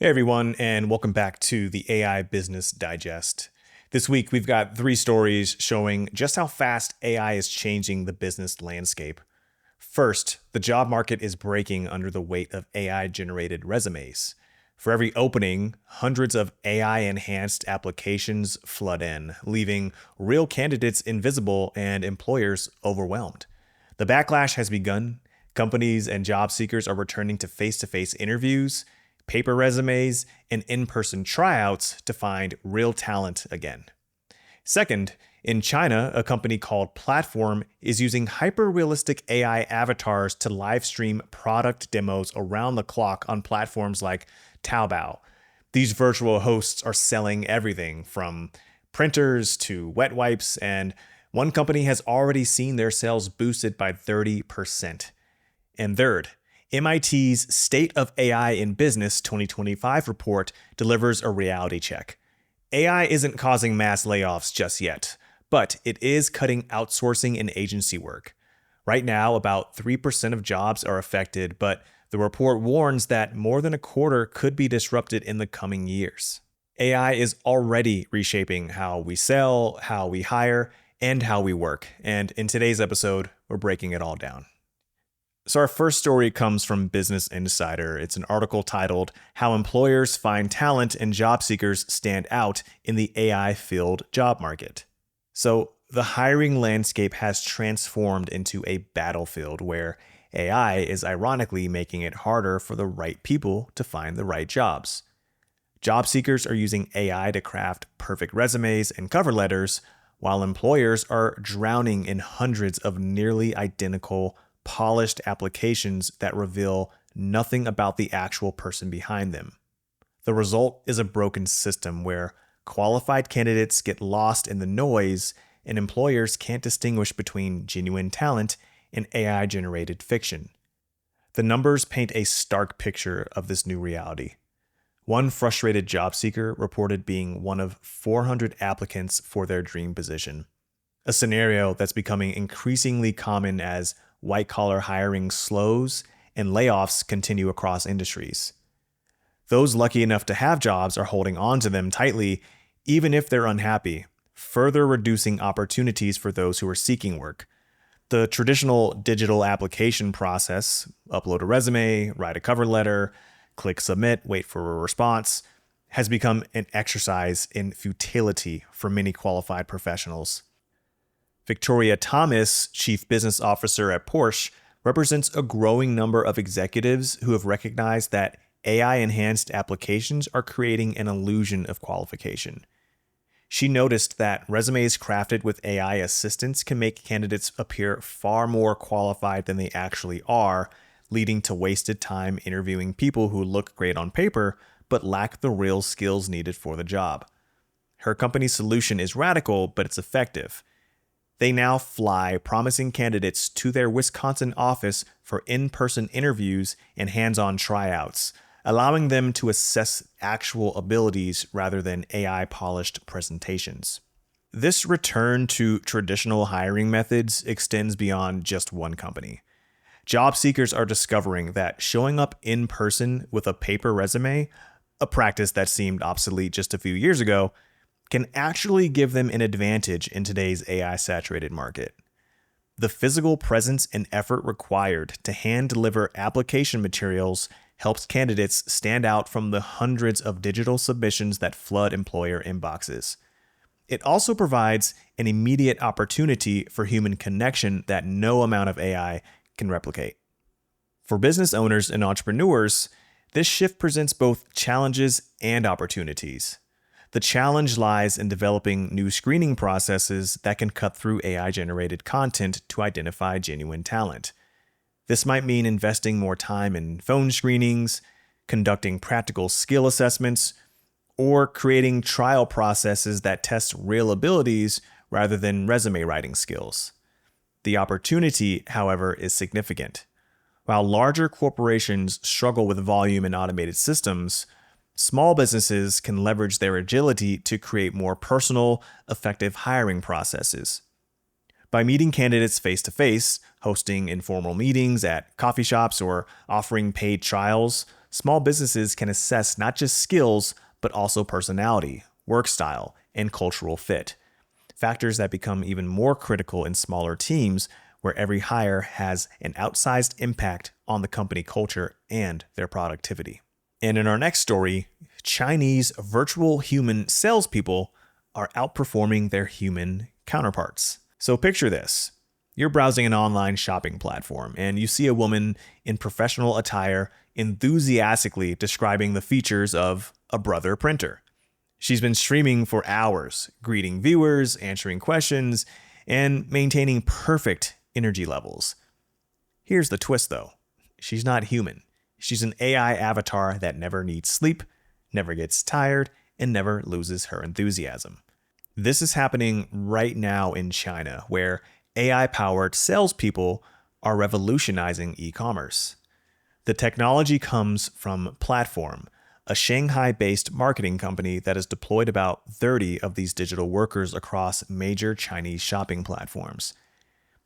Hey everyone, and welcome back to the AI Business Digest. This week we've got 3 stories showing just how fast AI is changing the business landscape. First, the job market is breaking under the weight of AI-generated resumes. For every opening, hundreds of AI-enhanced applications flood in, leaving real candidates invisible and employers overwhelmed. The backlash has begun. Companies and job seekers are returning to face-to-face interviews, paper resumes, and in-person tryouts to find real talent again. Second, in China, a company called Platform is using hyper-realistic AI avatars to live stream product demos around the clock on platforms like Taobao. These virtual hosts are selling everything from printers to wet wipes, and one company has already seen their sales boosted by 30%. And third, MIT's State of AI in Business 2025 report delivers a reality check. AI isn't causing mass layoffs just yet, but it is cutting outsourcing and agency work. Right now, about 3% of jobs are affected, but the report warns that more than a quarter could be disrupted in the coming years. AI is already reshaping how we sell, how we hire, and how we work, and in today's episode, we're breaking it all down. So our first story comes from Business Insider. It's an article titled, How Employers Find Talent and Job Seekers Stand Out in the AI-Filled Job Market. So the hiring landscape has transformed into a battlefield where AI is ironically making it harder for the right people to find the right jobs. Job seekers are using AI to craft perfect resumes and cover letters, while employers are drowning in hundreds of nearly identical polished applications that reveal nothing about the actual person behind them. The result is a broken system where qualified candidates get lost in the noise and employers can't distinguish between genuine talent and AI-generated fiction. The numbers paint a stark picture of this new reality. One frustrated job seeker reported being one of 400 applicants for their dream position, a scenario that's becoming increasingly common as white-collar hiring slows and layoffs continue across industries. Those lucky enough to have jobs are holding on to them tightly, even if they're unhappy, further reducing opportunities for those who are seeking work. The traditional digital application process, upload a resume, write a cover letter, click submit, wait for a response, has become an exercise in futility for many qualified professionals. Victoria Thomas, Chief Business Officer at Porsche, represents a growing number of executives who have recognized that AI-enhanced applications are creating an illusion of qualification. She noticed that resumes crafted with AI assistance can make candidates appear far more qualified than they actually are, leading to wasted time interviewing people who look great on paper but lack the real skills needed for the job. Her company's solution is radical, but it's effective. They now fly promising candidates to their Wisconsin office for in-person interviews and hands-on tryouts, allowing them to assess actual abilities rather than AI-polished presentations. This return to traditional hiring methods extends beyond just one company. Job seekers are discovering that showing up in person with a paper resume, a practice that seemed obsolete just a few years ago, can actually give them an advantage in today's AI-saturated market. The physical presence and effort required to hand-deliver application materials helps candidates stand out from the hundreds of digital submissions that flood employer inboxes. It also provides an immediate opportunity for human connection that no amount of AI can replicate. For business owners and entrepreneurs, this shift presents both challenges and opportunities. The challenge lies in developing new screening processes that can cut through AI-generated content to identify genuine talent. This might mean investing more time in phone screenings, conducting practical skill assessments, or creating trial processes that test real abilities rather than resume writing skills. The opportunity, however, is significant. While larger corporations struggle with volume and automated systems, small businesses can leverage their agility to create more personal, effective hiring processes. By meeting candidates face-to-face, hosting informal meetings at coffee shops, or offering paid trials, small businesses can assess not just skills, but also personality, work style, and cultural fit. Factors that become even more critical in smaller teams where every hire has an outsized impact on the company culture and their productivity. And in our next story, Chinese virtual human salespeople are outperforming their human counterparts. So picture this. You're browsing an online shopping platform and you see a woman in professional attire enthusiastically describing the features of a Brother printer. She's been streaming for hours, greeting viewers, answering questions, and maintaining perfect energy levels. Here's the twist though. She's not human. She's an AI avatar that never needs sleep, never gets tired, and never loses her enthusiasm. This is happening right now in China, where AI-powered salespeople are revolutionizing e-commerce. The technology comes from Platform, a Shanghai-based marketing company that has deployed about 30 of these digital workers across major Chinese shopping platforms.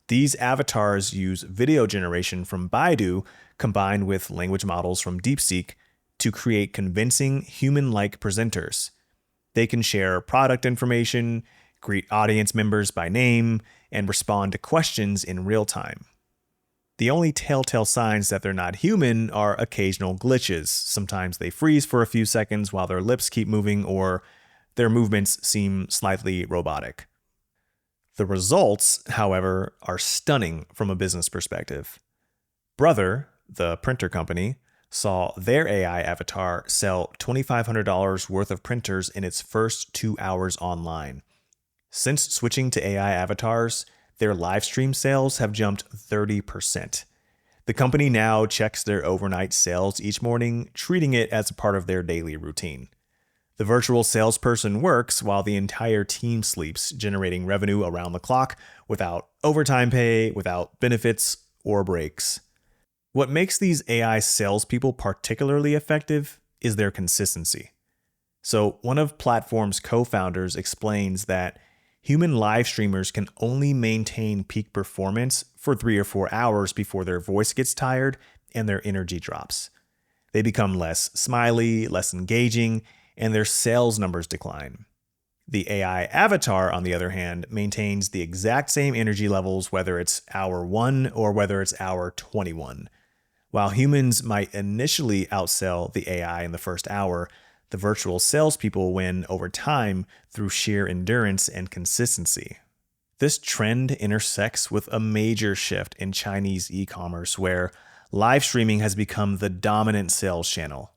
These avatars use video generation from Baidu combined with language models from DeepSeek to create convincing human-like presenters. They can share product information, greet audience members by name, and respond to questions in real time. The only telltale signs that they're not human are occasional glitches. Sometimes they freeze for a few seconds while their lips keep moving, or their movements seem slightly robotic. The results, however, are stunning from a business perspective. Brother, the printer company, saw their AI avatar sell $2,500 worth of printers in its first 2 hours online. Since switching to AI avatars, their live stream sales have jumped 30%. The company now checks their overnight sales each morning, treating it as a part of their daily routine. The virtual salesperson works while the entire team sleeps, generating revenue around the clock without overtime pay, without benefits, or breaks. What makes these AI salespeople particularly effective is their consistency. So, one of Platform's co-founders explains that human live streamers can only maintain peak performance for 3 or 4 hours before their voice gets tired and their energy drops. They become less smiley, less engaging, and their sales numbers decline. The AI avatar, on the other hand, maintains the exact same energy levels whether it's hour 1 or whether it's hour 21. While humans might initially outsell the AI in the first hour, the virtual salespeople win over time through sheer endurance and consistency. This trend intersects with a major shift in Chinese e-commerce where live streaming has become the dominant sales channel.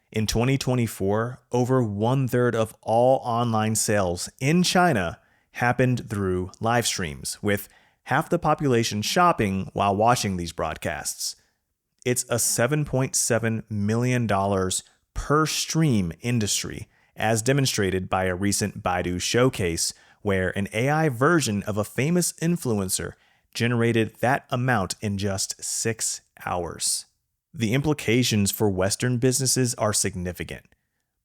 In 2024, over 1/3 of all online sales in China happened through live streams, with half the population shopping while watching these broadcasts. It's a $7.7 million per stream industry, as demonstrated by a recent Baidu showcase where an AI version of a famous influencer generated that amount in just 6 hours. The implications for Western businesses are significant.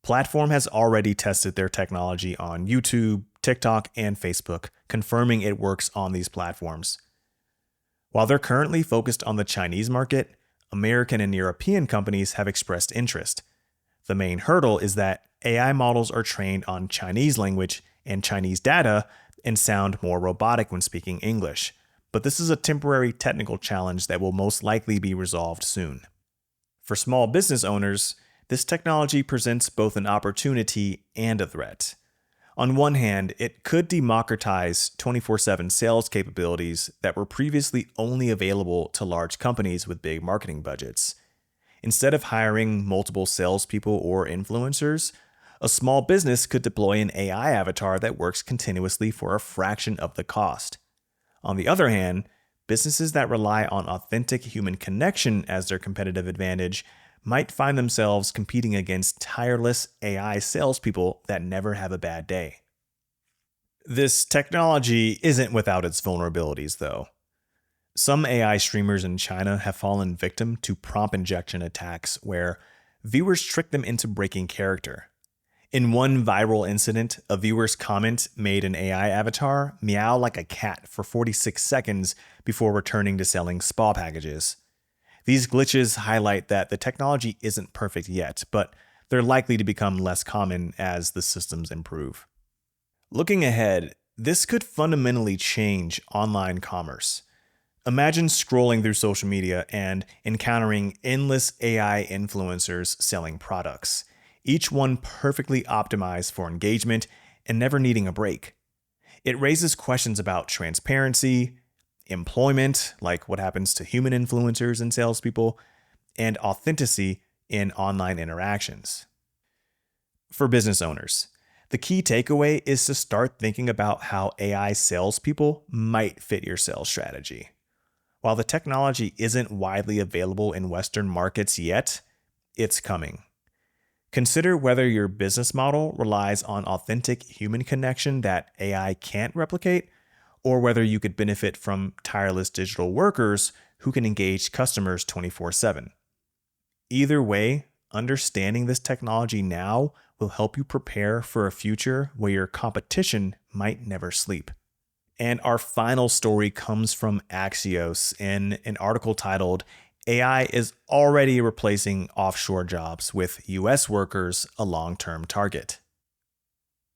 Platform has already tested their technology on YouTube, TikTok, and Facebook, confirming it works on these platforms. While they're currently focused on the Chinese market, American and European companies have expressed interest. The main hurdle is that AI models are trained on Chinese language and Chinese data and sound more robotic when speaking English. But this is a temporary technical challenge that will most likely be resolved soon. For small business owners, this technology presents both an opportunity and a threat. On one hand, it could democratize 24/7 sales capabilities that were previously only available to large companies with big marketing budgets. Instead of hiring multiple salespeople or influencers, a small business could deploy an AI avatar that works continuously for a fraction of the cost. On the other hand, businesses that rely on authentic human connection as their competitive advantage might find themselves competing against tireless AI salespeople that never have a bad day. This technology isn't without its vulnerabilities, though. Some AI streamers in China have fallen victim to prompt injection attacks where viewers trick them into breaking character. In one viral incident, a viewer's comment made an AI avatar meow like a cat for 46 seconds before returning to selling spa packages. These glitches highlight that the technology isn't perfect yet, but they're likely to become less common as the systems improve. Looking ahead, this could fundamentally change online commerce. Imagine scrolling through social media and encountering endless AI influencers selling products, each one perfectly optimized for engagement and never needing a break. It raises questions about transparency, employment, like what happens to human influencers and salespeople, and authenticity in online interactions. For business owners, the key takeaway is to start thinking about how AI salespeople might fit your sales strategy. While the technology isn't widely available in Western markets yet, it's coming. Consider whether your business model relies on authentic human connection that AI can't replicate, or whether you could benefit from tireless digital workers who can engage customers 24/7. Either way, understanding this technology now will help you prepare for a future where your competition might never sleep. And our final story comes from Axios in an article titled, "AI is already replacing offshore jobs with US workers, a long-term target."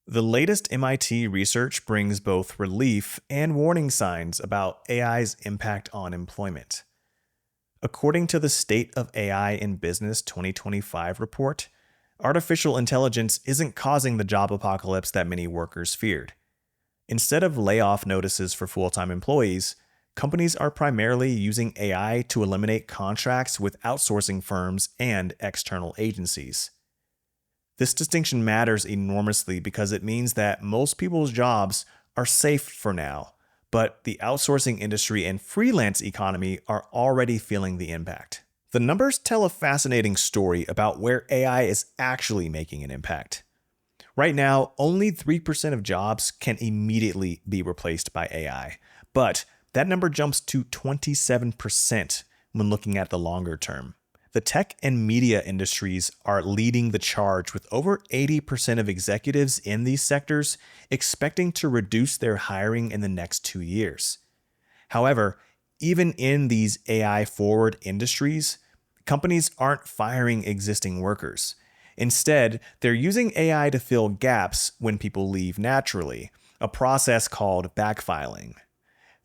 The latest MIT research brings both relief and warning signs about AI's impact on employment. According to the State of AI in Business 2025 report, artificial intelligence isn't causing the job apocalypse that many workers feared. Instead of layoff notices for full-time employees, companies are primarily using AI to eliminate contracts with outsourcing firms and external agencies. This distinction matters enormously because it means that most people's jobs are safe for now, but the outsourcing industry and freelance economy are already feeling the impact. The numbers tell a fascinating story about where AI is actually making an impact. Right now, only 3% of jobs can immediately be replaced by AI, but that number jumps to 27% when looking at the longer term. The tech and media industries are leading the charge, with over 80% of executives in these sectors expecting to reduce their hiring in the next 2 years. However, even in these AI-forward industries, companies aren't firing existing workers. Instead, they're using AI to fill gaps when people leave naturally, a process called backfiling.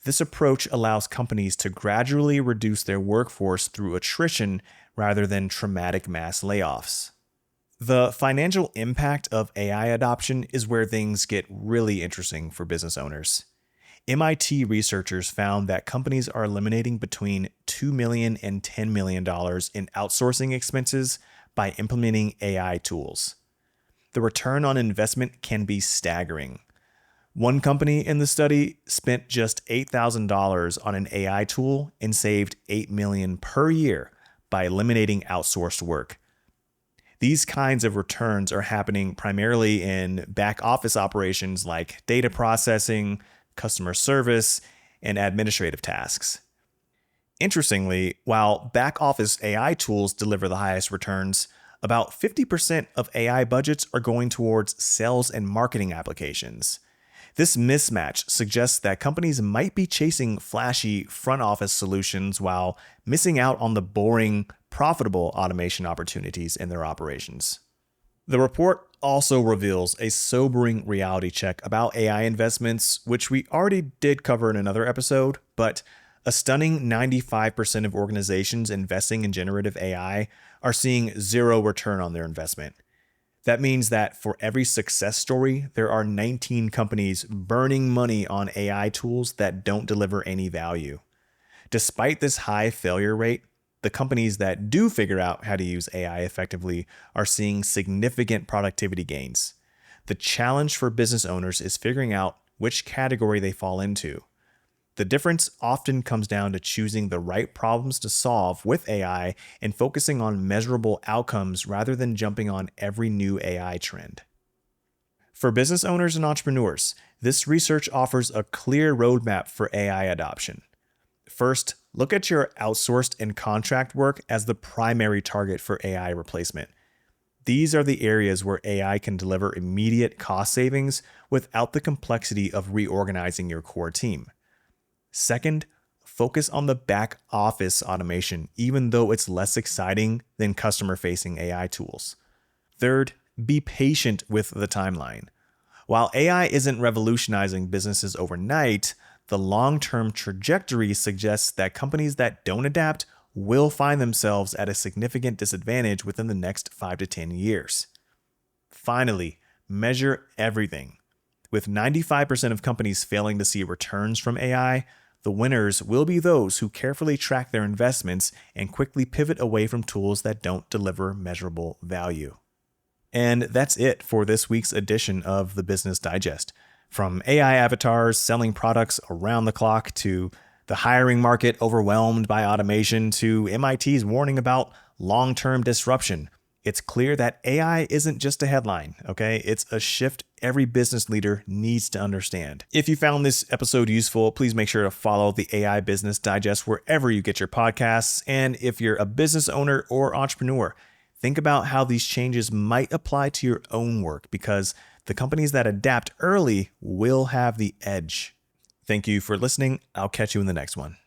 This approach allows companies to gradually reduce their workforce through attrition rather than traumatic mass layoffs. The financial impact of AI adoption is where things get really interesting for business owners. MIT researchers found that companies are eliminating between $2 million and $10 million in outsourcing expenses by implementing AI tools. The return on investment can be staggering. One company in the study spent just $8,000 on an AI tool and saved $8 million per year by eliminating outsourced work. These kinds of returns are happening primarily in back office operations like data processing, customer service, and administrative tasks. Interestingly, while back office AI tools deliver the highest returns, about 50% of AI budgets are going towards sales and marketing applications. This mismatch suggests that companies might be chasing flashy front office solutions while missing out on the boring, profitable automation opportunities in their operations. The report also reveals a sobering reality check about AI investments, which we already did cover in another episode, but a stunning 95% of organizations investing in generative AI are seeing zero return on their investment. That means that for every success story, there are 19 companies burning money on AI tools that don't deliver any value. Despite this high failure rate, the companies that do figure out how to use AI effectively are seeing significant productivity gains. The challenge for business owners is figuring out which category they fall into. The difference often comes down to choosing the right problems to solve with AI and focusing on measurable outcomes rather than jumping on every new AI trend. For business owners and entrepreneurs, this research offers a clear roadmap for AI adoption. First, look at your outsourced and contract work as the primary target for AI replacement. These are the areas where AI can deliver immediate cost savings without the complexity of reorganizing your core team. Second, focus on the back office automation, even though it's less exciting than customer-facing AI tools. Third, be patient with the timeline. While AI isn't revolutionizing businesses overnight, the long-term trajectory suggests that companies that don't adapt will find themselves at a significant disadvantage within the next 5 to 10 years. Finally, measure everything. With 95% of companies failing to see returns from AI, the winners will be those who carefully track their investments and quickly pivot away from tools that don't deliver measurable value. And that's it for this week's edition of the Business Digest. From AI avatars selling products around the clock to the hiring market overwhelmed by automation to MIT's warning about long-term disruption, it's clear that AI isn't just a headline, okay? It's a shift every business leader needs to understand. If you found this episode useful, please make sure to follow the AI Business Digest wherever you get your podcasts. And if you're a business owner or entrepreneur, think about how these changes might apply to your own work, because the companies that adapt early will have the edge. Thank you for listening. I'll catch you in the next one.